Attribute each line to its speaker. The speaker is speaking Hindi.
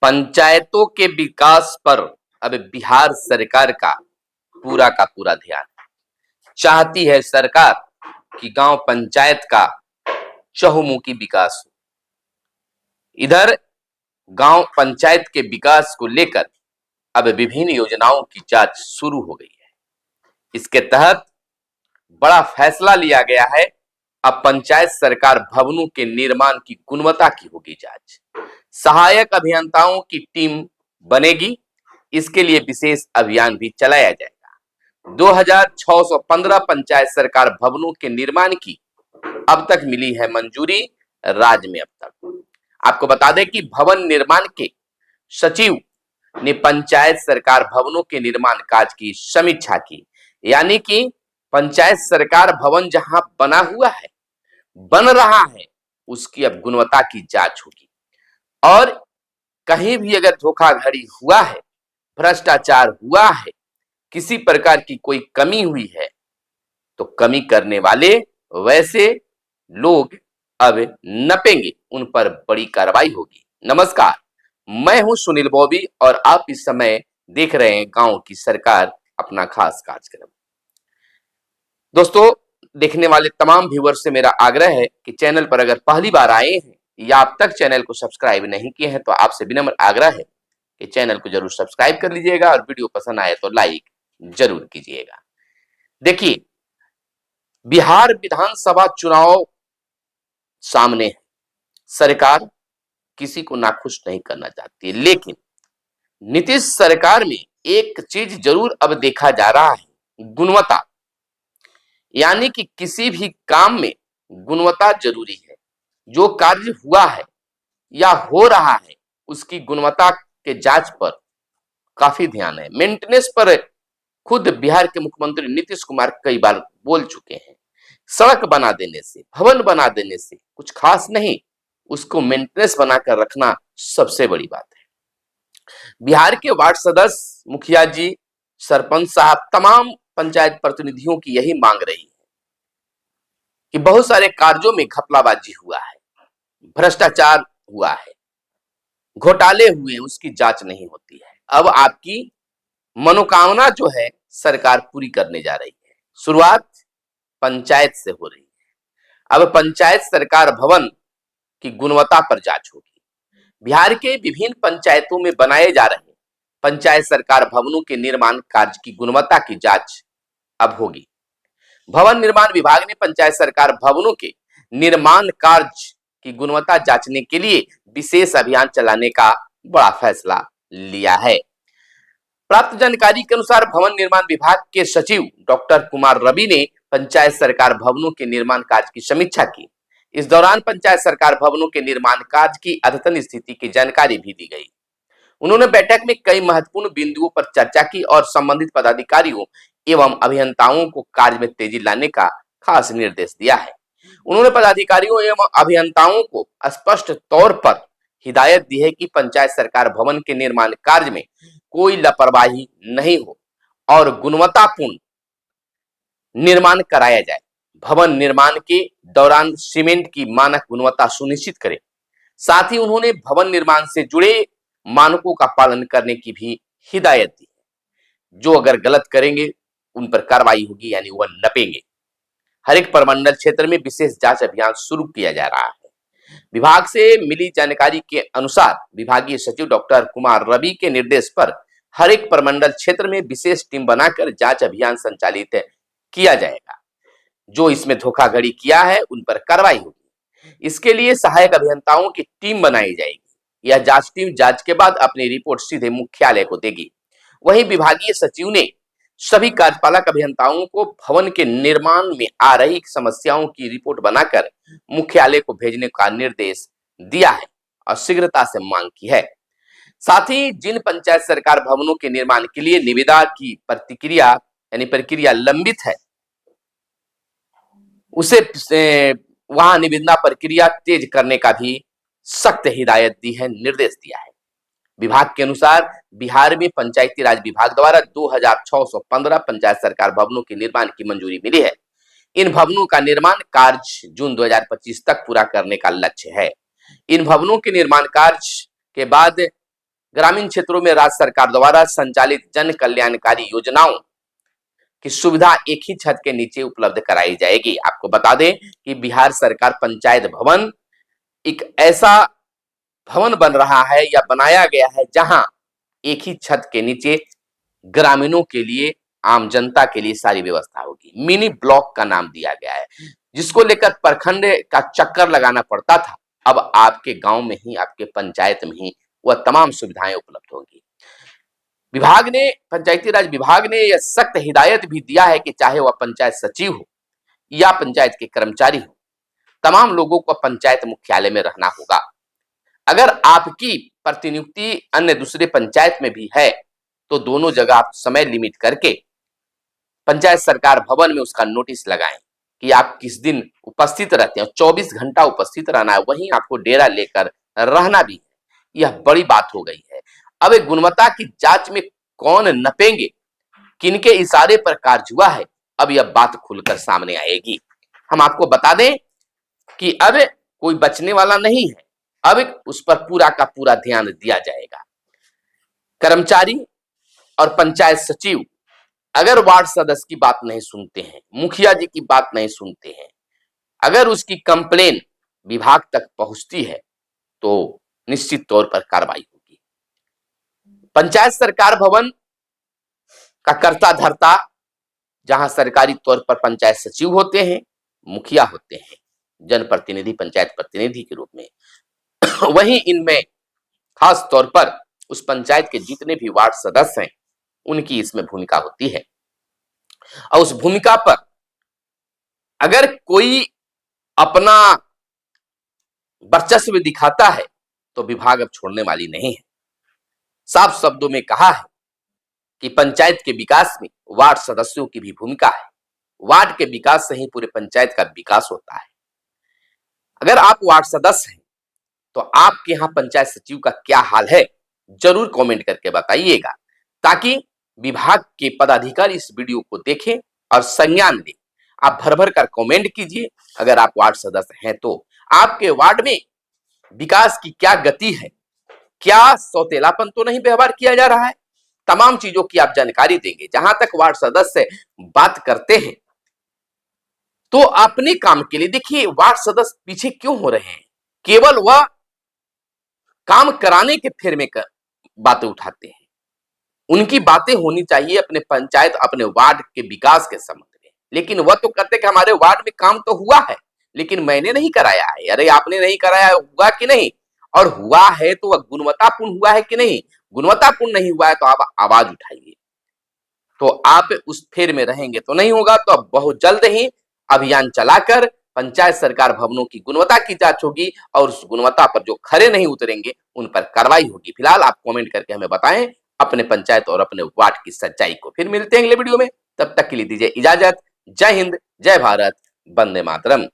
Speaker 1: पंचायतों के विकास पर अब बिहार सरकार का पूरा ध्यान है। चाहती है सरकार कि गांव पंचायत का चहुमुखी विकास हो। इधर गांव पंचायत के विकास को लेकर अब विभिन्न योजनाओं की जांच शुरू हो गई है। इसके तहत बड़ा फैसला लिया गया है। अब पंचायत सरकार भवनों के निर्माण की गुणवत्ता की होगी जांच। सहायक अभियंताओं की टीम बनेगी। इसके लिए विशेष अभियान भी चलाया जाएगा। 2615 पंचायत सरकार भवनों के निर्माण की अब तक मिली है मंजूरी राज्य में। अब तक आपको बता दें कि भवन निर्माण के सचिव ने पंचायत सरकार भवनों के निर्माण कार्य की समीक्षा की। यानी कि पंचायत सरकार भवन जहां बना हुआ है, बन रहा है, उसकी अब गुणवत्ता की जांच होगी। और कहीं भी अगर धोखाधड़ी हुआ है, भ्रष्टाचार हुआ है, किसी प्रकार की कोई कमी हुई है, तो कमी करने वाले वैसे लोग अब नपेंगे, उन पर बड़ी कार्रवाई होगी। नमस्कार, मैं हूं सुनील बॉबी और आप इस समय देख रहे हैं गांव की सरकार अपना खास कार्यक्रम। दोस्तों, देखने वाले तमाम व्यूअर्स से मेरा आग्रह है कि चैनल पर अगर पहली बार आए हैं या अब तक चैनल को सब्सक्राइब नहीं किए हैं तो आपसे विनम्र आग्रह है कि चैनल को जरूर सब्सक्राइब कर लीजिएगा और वीडियो पसंद आए तो लाइक जरूर कीजिएगा। देखिए, बिहार विधानसभा चुनाव सामने है। सरकार किसी को नाखुश नहीं करना चाहती है, लेकिन नीतीश सरकार में एक चीज जरूर अब देखा जा रहा है, गुणवत्ता। यानी कि किसी भी काम में गुणवत्ता जरूरी है। जो कार्य हुआ है या हो रहा है, उसकी गुणवत्ता के जांच पर काफी ध्यान है। मेंटेनेंस पर खुद बिहार के मुख्यमंत्री नीतीश कुमार कई बार बोल चुके हैं। सड़क बना देने से, भवन बना देने से कुछ खास नहीं, उसको मेंटेनेंस बनाकर रखना सबसे बड़ी बात है। बिहार के वार्ड सदस्य, मुखिया जी, सरपंच साहब, तमाम पंचायत प्रतिनिधियों की यही मांग रही है कि बहुत सारे कार्यों में घपलाबाजी हुआ है, भ्रष्टाचार हुआ है, घोटाले हुए, उसकी जांच नहीं होती है। अब आपकी मनोकामना जो है सरकार पूरी करने जा रही है। शुरुआत पंचायत से हो रही है। अब पंचायत सरकार भवन की गुणवत्ता पर जांच होगी। बिहार के विभिन्न पंचायतों में बनाए जा रहे पंचायत सरकार भवनों के निर्माण कार्य की गुणवत्ता की जांच अब होगी। भवन निर्माण विभाग ने पंचायत सरकार भवनों के निर्माण कार्य की गुणवत्ता जांचने के लिए विशेष अभियान चलाने का बड़ा फैसला लिया है। प्राप्त जानकारी के अनुसार भवन निर्माण विभाग के सचिव डॉक्टर कुमार रवि ने पंचायत सरकार भवनों के निर्माण कार्य की समीक्षा की। इस दौरान पंचायत सरकार भवनों के निर्माण कार्य की अद्यतन स्थिति की जानकारी भी दी गई। उन्होंने बैठक में कई महत्वपूर्ण बिंदुओं पर चर्चा की और संबंधित पदाधिकारियों एवं अभियंताओं को कार्य में तेजी लाने का खास निर्देश दिया है। उन्होंने पदाधिकारियों एवं अभियंताओं को स्पष्ट तौर पर हिदायत दी है कि पंचायत सरकार भवन के निर्माण कार्य में कोई लापरवाही नहीं हो और गुणवत्तापूर्ण निर्माण कराया जाए। भवन निर्माण के दौरान सीमेंट की मानक गुणवत्ता सुनिश्चित करें। साथ ही उन्होंने भवन निर्माण से जुड़े मानकों का पालन करने की भी हिदायत दी है। जो अगर गलत करेंगे उन पर कार्रवाई होगी, यानी वह नपेंगे। हर एक प्रमंडल क्षेत्र में विशेष जांच अभियान शुरू किया जा रहा है। विभाग से मिली जानकारी के अनुसार विभागीय सचिव डॉक्टर कुमार रवि के निर्देश पर हर एक प्रमंडल क्षेत्र में विशेष टीम बनाकर जांच अभियान संचालित किया जाएगा। जो इसमें धोखाधड़ी किया है उन पर कार्रवाई होगी। इसके लिए सहायक अभियंताओं की टीम बनाई जाएगी। यह जांच टीम जांच के बाद अपनी रिपोर्ट सीधे मुख्यालय को देगी। वहीं विभागीय सचिव ने सभी कार्यपालक अभियंताओं को भवन के निर्माण में आ रही समस्याओं की रिपोर्ट बनाकर मुख्यालय को भेजने का निर्देश दिया है और शीघ्रता से मांग की है। साथ ही जिन पंचायत सरकार भवनों के निर्माण के लिए निविदा की प्रक्रिया लंबित है, उसे वहां निविदा प्रक्रिया तेज करने का भी सख्त हिदायत दी है, निर्देश दिया है। विभाग के अनुसार बिहार में पंचायती राज विभाग द्वारा 2615 पंचायत सरकार भवनों के निर्माण की मंजूरी मिली है। इन भवनों का निर्माण कार्य जून 2025 तक पूरा करने का लक्ष्य है। इन भवनों के निर्माण कार्य के बाद ग्रामीण क्षेत्रों में राज्य सरकार द्वारा संचालित जन कल्याणकारी योजनाओं की सुविधा एक ही छत के नीचे उपलब्ध कराई जाएगी। आपको बता दें कि बिहार सरकार पंचायत भवन एक ऐसा भवन बन रहा है या बनाया गया है जहां एक ही छत के नीचे ग्रामीणों के लिए, आम जनता के लिए सारी व्यवस्था होगी। मिनी ब्लॉक का नाम दिया गया है, जिसको लेकर प्रखंड का चक्कर लगाना पड़ता था। अब आपके गांव में ही, आपके पंचायत में ही वह तमाम सुविधाएं उपलब्ध होंगी। विभाग ने, पंचायती राज विभाग ने यह सख्त हिदायत भी दिया है कि चाहे वह पंचायत सचिव हो या पंचायत के कर्मचारी हो, तमाम लोगों को पंचायत मुख्यालय में रहना होगा। अगर आपकी प्रतिनियुक्ति अन्य दूसरे पंचायत में भी है तो दोनों जगह आप समय लिमिट करके पंचायत सरकार भवन में उसका नोटिस लगाएं कि आप किस दिन उपस्थित रहते हैं। 24 घंटा उपस्थित रहना है, वहीं आपको डेरा लेकर रहना भी है। यह बड़ी बात हो गई है। अब एक गुणवत्ता की जांच में कौन नपेंगे, किनके इशारे पर कार्य हुआ है, अब यह बात खुलकर सामने आएगी। हम आपको बता दें कि अब कोई बचने वाला नहीं है। अब उस पर पूरा का पूरा ध्यान दिया जाएगा। कर्मचारी और पंचायत सचिव अगर वार्ड सदस्य की बात नहीं सुनते हैं, मुखिया जी की बात नहीं सुनते हैं, अगर उसकी कंप्लेन विभाग तक पहुंचती है तो निश्चित तौर पर कार्रवाई होगी। पंचायत सरकार भवन का कर्ता धर्ता, जहां सरकारी तौर पर पंचायत सचिव होते हैं, मुखिया होते हैं, जनप्रतिनिधि, पंचायत प्रतिनिधि के रूप में, वहीं इनमें खास तौर पर उस पंचायत के जितने भी वार्ड सदस्य हैं उनकी इसमें भूमिका होती है। और उस भूमिका पर अगर कोई अपना वर्चस्व दिखाता है तो विभाग अब छोड़ने वाली नहीं है। साफ शब्दों में कहा है कि पंचायत के विकास में वार्ड सदस्यों की भी भूमिका है। वार्ड के विकास से ही पूरे पंचायत का विकास होता है। अगर आप वार्ड सदस्य हैं तो आपके यहाँ पंचायत सचिव का क्या हाल है, जरूर कमेंट करके बताइएगा, ताकि विभाग के पदाधिकारी इस वीडियो को देखें और संज्ञान लें। आप भर भर कर कमेंट कीजिए। अगर आप वार्ड सदस्य हैं तो आपके वार्ड में विकास की क्या गति है, क्या सौतेलापन तो नहीं व्यवहार किया जा रहा है, तमाम चीजों की आप जानकारी देंगे। जहां तक वार्ड सदस्य बात करते हैं तो अपने काम के लिए, देखिए वार्ड सदस्य पीछे क्यों हो रहे हैं, केवल वह काम कराने के फेर में बातें उठाते हैं। उनकी बातें होनी चाहिए अपने पंचायत, अपने वार्ड के विकास के संबंध में। लेकिन वह तो कहते कि हमारे वार्ड में काम तो हुआ है लेकिन मैंने नहीं कराया है। अरे आपने नहीं कराया, हुआ कि नहीं, और हुआ है तो वह गुणवत्तापूर्ण हुआ है कि नहीं। गुणवत्तापूर्ण नहीं हुआ है तो आप आवाज उठाइए। तो आप उस फेर में रहेंगे तो नहीं होगा। तो अब बहुत जल्द ही अभियान चलाकर पंचायत सरकार भवनों की गुणवत्ता की जांच होगी और उस गुणवत्ता पर जो खरे नहीं उतरेंगे उन पर कार्रवाई होगी। फिलहाल आप कमेंट करके हमें बताएं अपने पंचायत और अपने वार्ड की सच्चाई को। फिर मिलते हैं अगले वीडियो में, तब तक के लिए दीजिए इजाजत। जय हिंद, जय भारत, वंदे मातरम।